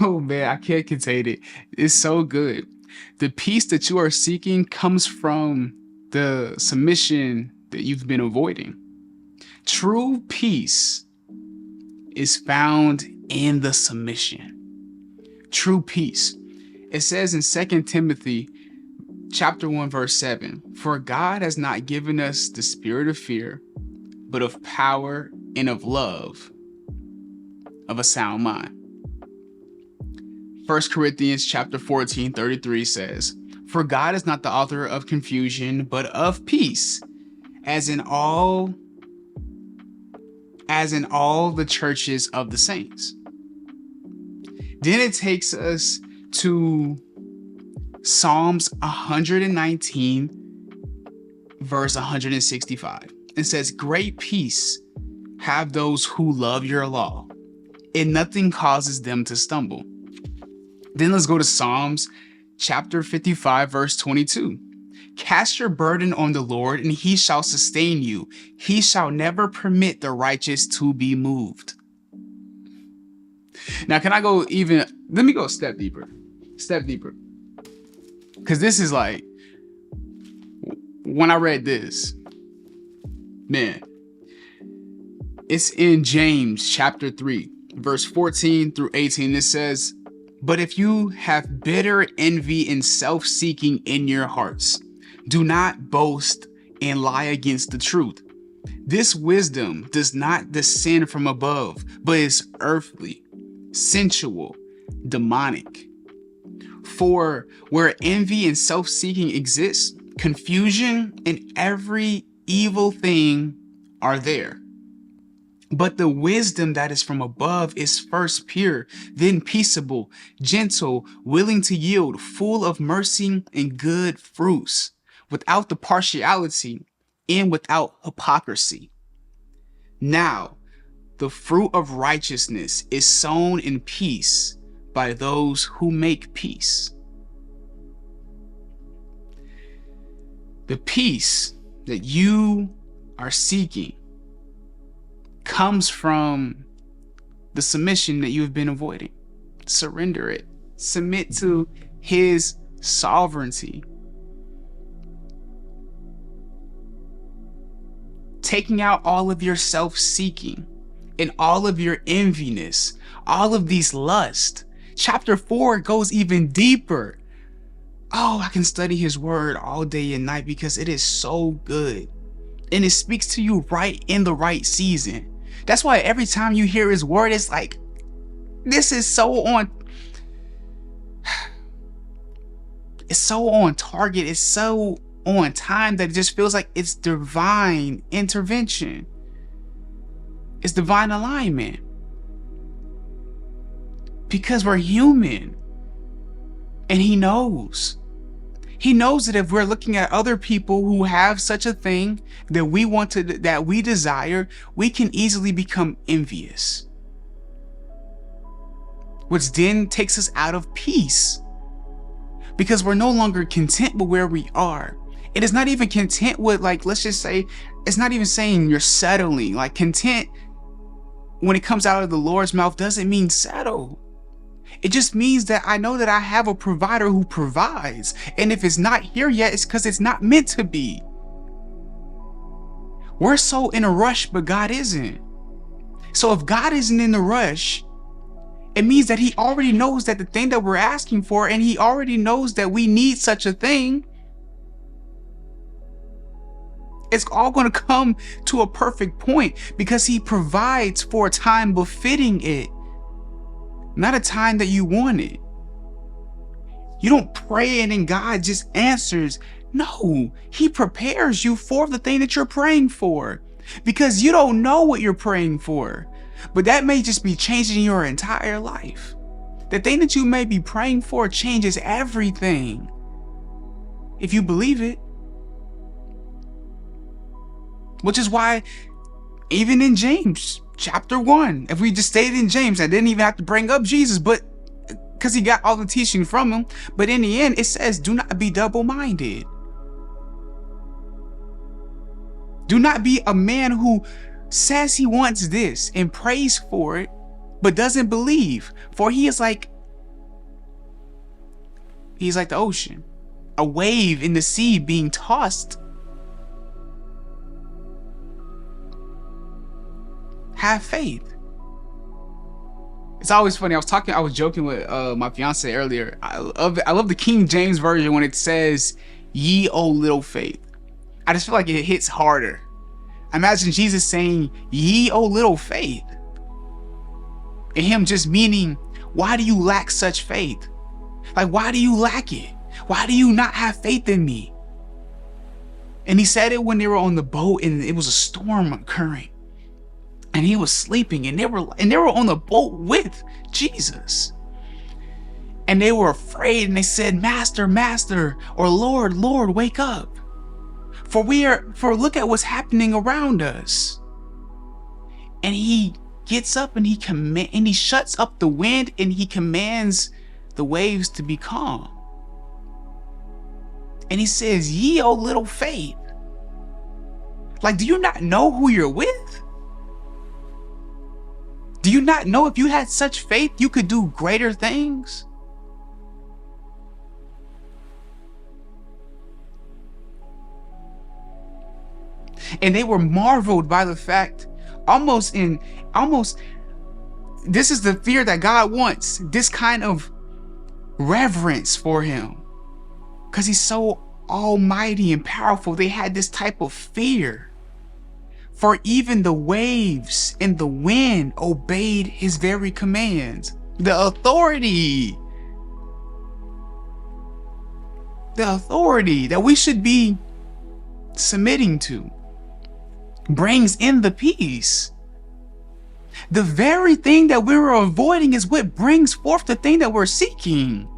Oh man, I can't contain it. It's so good. The peace that you are seeking comes from the submission that you've been avoiding. True peace is found in the submission. True peace. It says in 2 Timothy chapter 1 verse 7, "For God has not given us the spirit of fear, but of power and of love, of a sound mind." 1 Corinthians chapter 14:33 says, "For God is not the author of confusion, but of peace, as in all the churches of the saints." Then it takes us to Psalms 119 verse 165. It says, "Great peace have those who love your law, and nothing causes them to stumble." Then let's go to Psalms chapter 55 verse 22. "Cast your burden on the Lord, and he shall sustain you. He shall never permit the righteous to be moved." Now, let me go a step deeper. Because this is like, when I read this, man, it's in James chapter 3, verse 14 through 18. It says, "But if you have bitter envy and self-seeking in your hearts, do not boast and lie against the truth. This wisdom does not descend from above, but is earthly, sensual, demonic. For where envy and self-seeking exists, confusion and every evil thing are there. But the wisdom that is from above is first pure, then peaceable, gentle, willing to yield, full of mercy and good fruits, without the partiality and without hypocrisy. Now, the fruit of righteousness is sown in peace by those who make peace." The peace that you are seeking comes from the submission that you have been avoiding. Surrender it. Submit to his sovereignty. Taking out all of your self-seeking and all of your enviness, all of these lust. Chapter 4 goes even deeper. Oh, I can study his word all day and night because it is so good. And it speaks to you right in the right season. That's why every time you hear his word, it's like, this is so on. It's so on target. It's so on time that it just feels like it's divine intervention. It's divine alignment. Because we're human. And he knows. He knows that if we're looking at other people who have such a thing that we desire, we can easily become envious. Which then takes us out of peace. Because we're no longer content with where we are. It is not even content with, like, let's just say, it's not even saying you're settling. Like, content, when it comes out of the Lord's mouth, doesn't mean settle. It just means that I know that I have a provider who provides. And if it's not here yet, it's because it's not meant to be. We're so in a rush, but God isn't. So if God isn't in the rush, it means that he already knows that the thing that we're asking for, and he already knows that we need such a thing, it's all going to come to a perfect point because he provides for a time befitting it. Not a time that you want it. You don't pray and then God just answers. No, he prepares you for the thing that you're praying for because you don't know what you're praying for. But that may just be changing your entire life. The thing that you may be praying for changes everything. If you believe it. Which is why even in James chapter 1, if we just stayed in James, I didn't even have to bring up Jesus, but because he got all the teaching from him. But in the end, it says, do not be double-minded. Do not be a man who says he wants this and prays for it, but doesn't believe. For he is like He's like the ocean, a wave in the sea being tossed. Have faith. It's always funny. I was joking with my fiance earlier. I love the King James version when it says, "Ye o little faith." I just feel like it hits harder. Imagine Jesus saying, "Ye o little faith," and him just meaning, why do you lack such faith? Like, why do you lack it? Why do you not have faith in me? And he said it when they were on the boat and it was a storm occurring. And he was sleeping, and they were on the boat with Jesus. And they were afraid, and they said, "Master, Master," or "Lord, Lord, wake up. For look at what's happening around us." And he gets up and he shuts up the wind and he commands the waves to be calm. And he says, "Ye o little faith." Like, do you not know who you're with? Do you not know if you had such faith, you could do greater things? And they were marveled by the fact, this is the fear that God wants, this kind of reverence for him. Because he's so almighty and powerful, they had this type of fear. For even the waves and the wind obeyed his very commands. The authority that we should be submitting to brings in the peace. The very thing that we were avoiding is what brings forth the thing that we're seeking.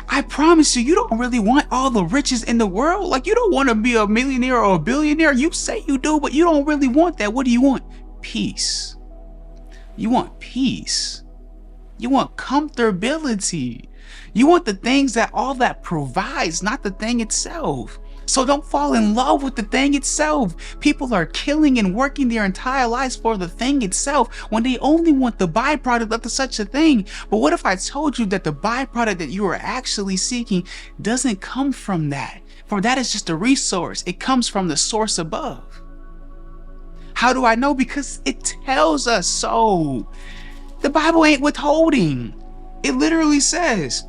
I promise you, you don't really want all the riches in the world. Like, you don't want to be a millionaire or a billionaire. You say you do, but you don't really want that. What do you want? Peace. You want peace. You want comfortability. You want the things that all that provides, not the thing itself. So don't fall in love with the thing itself. People are killing and working their entire lives for the thing itself when they only want the byproduct of such a thing. But what if I told you that the byproduct that you are actually seeking doesn't come from that? For that is just a resource. It comes from the source above. How do I know? Because it tells us so. The Bible ain't withholding. It literally says,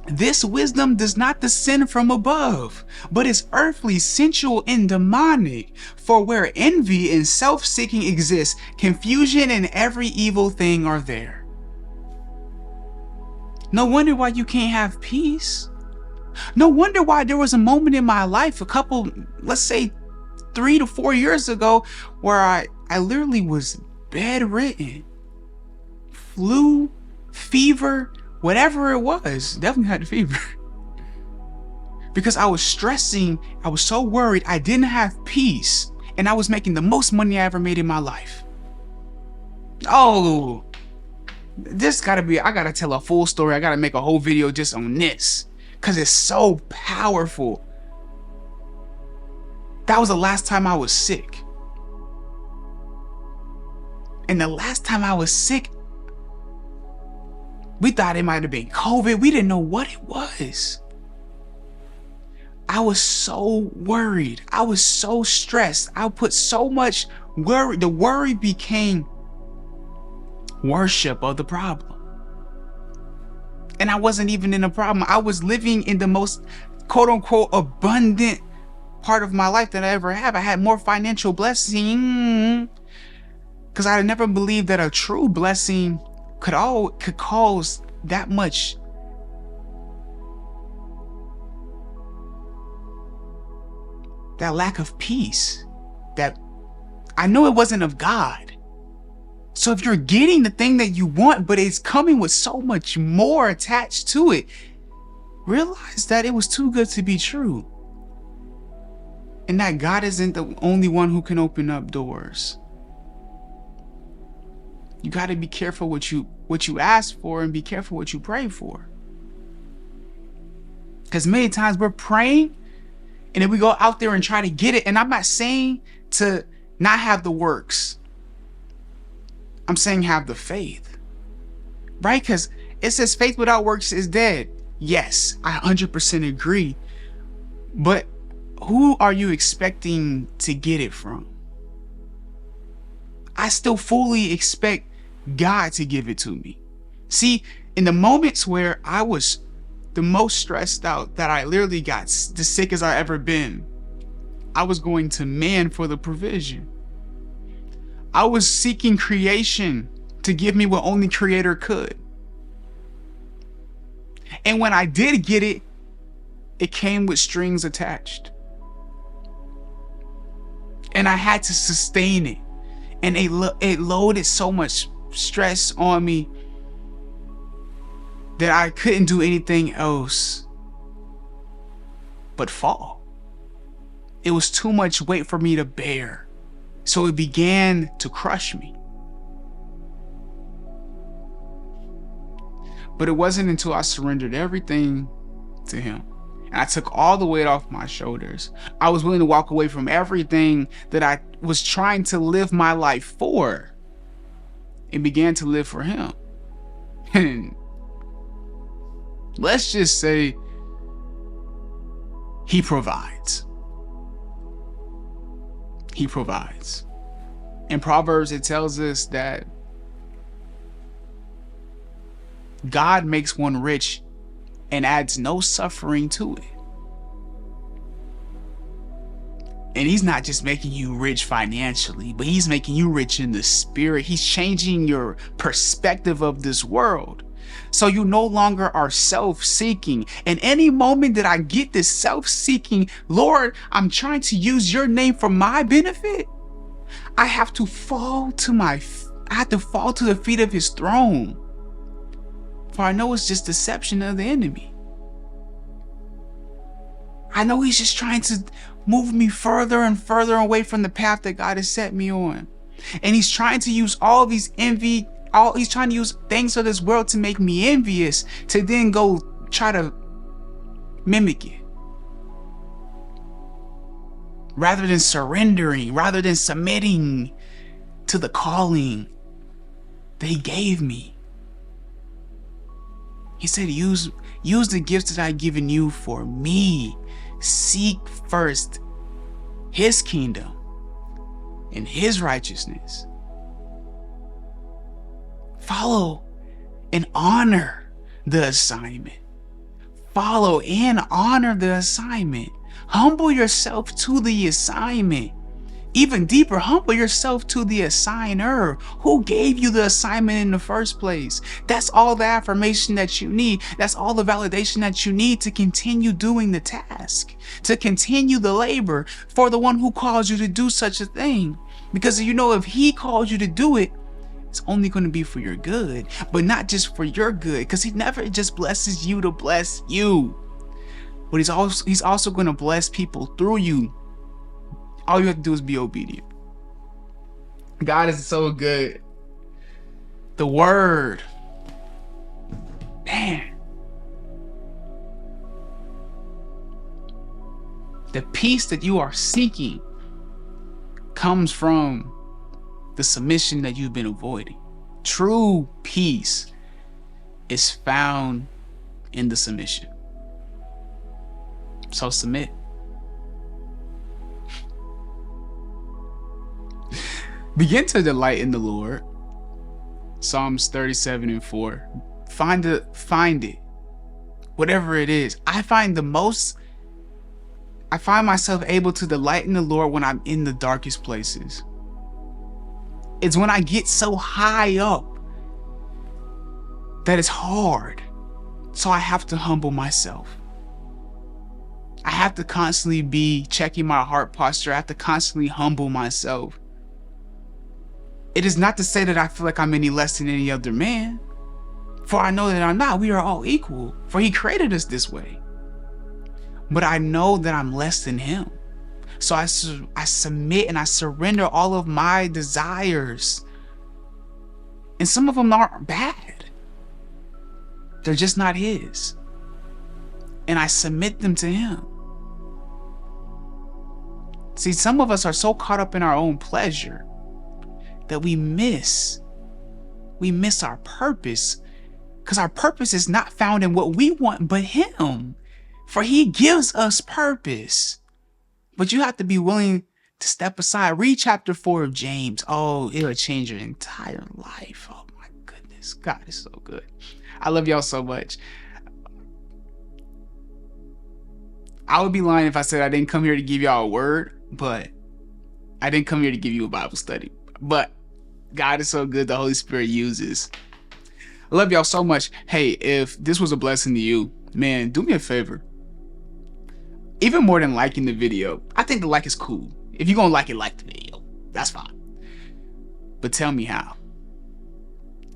"This wisdom does not descend from above, but is earthly, sensual, and demonic. For where envy and self-seeking exists, confusion and every evil thing are there." No wonder why you can't have peace. No wonder why there was a moment in my life, let's say 3 to 4 years ago, where I literally was bedridden. Flu, fever, whatever it was, definitely had the fever. Because I was stressing, I was so worried, I didn't have peace, and I was making the most money I ever made in my life. Oh, I gotta tell a full story. I gotta make a whole video just on this, because it's so powerful. That was the last time I was sick. And the last time I was sick, we thought it might have been COVID. We didn't know what it was. I was so worried. I was so stressed. I put so much worry. The worry became worship of the problem. And I wasn't even in a problem. I was living in the most quote unquote abundant part of my life that I ever have. I had more financial blessing because I never believed that a true blessing could cause that much that lack of peace. That I know it wasn't of God. So if you're getting the thing that you want, but it's coming with so much more attached to it, realize that it was too good to be true. And that God isn't the only one who can open up doors. You got to be careful what you ask for, and be careful what you pray for. Because many times we're praying and then we go out there and try to get it. And I'm not saying to not have the works. I'm saying have the faith, right? Because It says faith without works is dead. Yes, I 100% agree. But who are you expecting to get it from? I still fully expect God to give it to me. See, in the moments where I was the most stressed out, that I literally got the sickest I ever been, I was going to man for the provision. I was seeking creation to give me what only Creator could. And when I did get it, it came with strings attached. And I had to sustain it. And it loaded so much stress on me that I couldn't do anything else but fall. It was too much weight for me to bear. So it began to crush me. But it wasn't until I surrendered everything to Him and I took all the weight off my shoulders, I was willing to walk away from everything that I was trying to live my life for and began to live for Him. And let's just say He provides. He provides. In Proverbs, it tells us that God makes one rich and adds no suffering to it. And He's not just making you rich financially, but He's making you rich in the spirit. He's changing your perspective of this world. So you no longer are self-seeking. And any moment that I get this self-seeking, Lord, I'm trying to use your name for my benefit, I have to fall to the feet of His throne. For I know it's just deception of the enemy. I know he's just trying to move me further and further away from the path that God has set me on. And he's trying to use all these he's trying to use things of this world to make me envious, to then go try to mimic it. Rather than surrendering, rather than submitting to the calling that He gave me. He said, use the gifts that I've given you for me. Seek first His kingdom and His righteousness. Follow and honor the assignment. Follow and honor the assignment. Humble yourself to the assignment. Even deeper, humble yourself to the assigner. Who gave you the assignment in the first place? That's all the affirmation that you need. That's all the validation that you need to continue doing the task, to continue the labor for the one who calls you to do such a thing. Because you know, if He calls you to do it, it's only going to be for your good, but not just for your good, because He never just blesses you to bless you, but He's also going to bless people through you. All you have to do is be obedient. God is so good. The word, man, the peace that you are seeking comes from the submission that you've been avoiding. True peace is found in the submission. So submit. Begin to delight in the Lord. Psalms 37:4. Find it. Whatever it is. I find myself able to delight in the Lord when I'm in the darkest places. It's when I get so high up that it's hard. So I have to humble myself. I have to constantly be checking my heart posture. I have to constantly humble myself. It is not to say that I feel like I'm any less than any other man, for I know that I'm not. We are all equal, for He created us this way. But I know that I'm less than Him. So I submit and I surrender all of my desires. And some of them aren't bad. They're just not His. And I submit them to Him. See, some of us are so caught up in our own pleasure that we miss our purpose Because our purpose is not found in what we want, but him. For he gives us purpose. But you have to be willing to step aside. Read chapter 4 of James. Oh, it'll change your entire life. Oh my goodness. God is so good. I love y'all so much. I would be lying if I said I didn't come here to give y'all a word, but I didn't come here to give you a Bible study. But God is so good. The Holy Spirit uses. I love y'all so much. Hey, if this was a blessing to you, man, do me a favor. Even more than liking the video, I think the like is cool. If you're gonna like it, like the video. That's fine. But tell me how.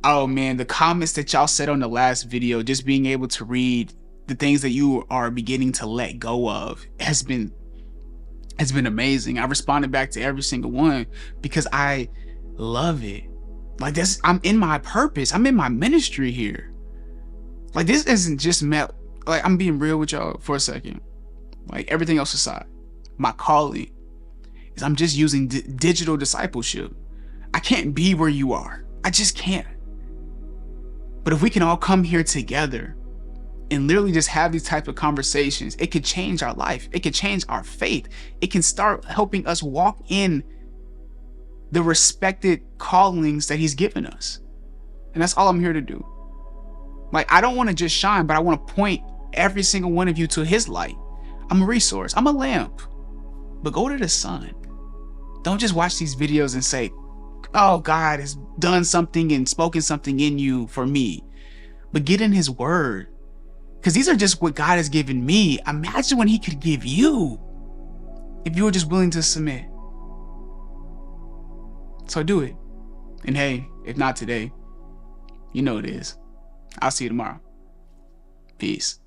Oh man, the comments that y'all said on the last video, just being able to read the things that you are beginning to let go of has been amazing. I responded back to every single one because I love it. Like this, I'm in my purpose. I'm in my ministry here. Like this isn't just met. Like I'm being real with y'all for a second. Like everything else aside, my calling is I'm just using digital discipleship. I can't be where you are. I just can't. But if we can all come here together and literally just have these type of conversations, it could change our life. It could change our faith. It can start helping us walk in the respected callings that he's given us. And that's all I'm here to do. Like, I don't want to just shine, but I want to point every single one of you to his light. I'm a resource. I'm a lamp. But go to the sun. Don't just watch these videos and say, oh, God has done something and spoken something in you for me. But get in his word. Because these are just what God has given me. Imagine when he could give you if you were just willing to submit. So do it. And hey, if not today, you know it is. I'll see you tomorrow. Peace.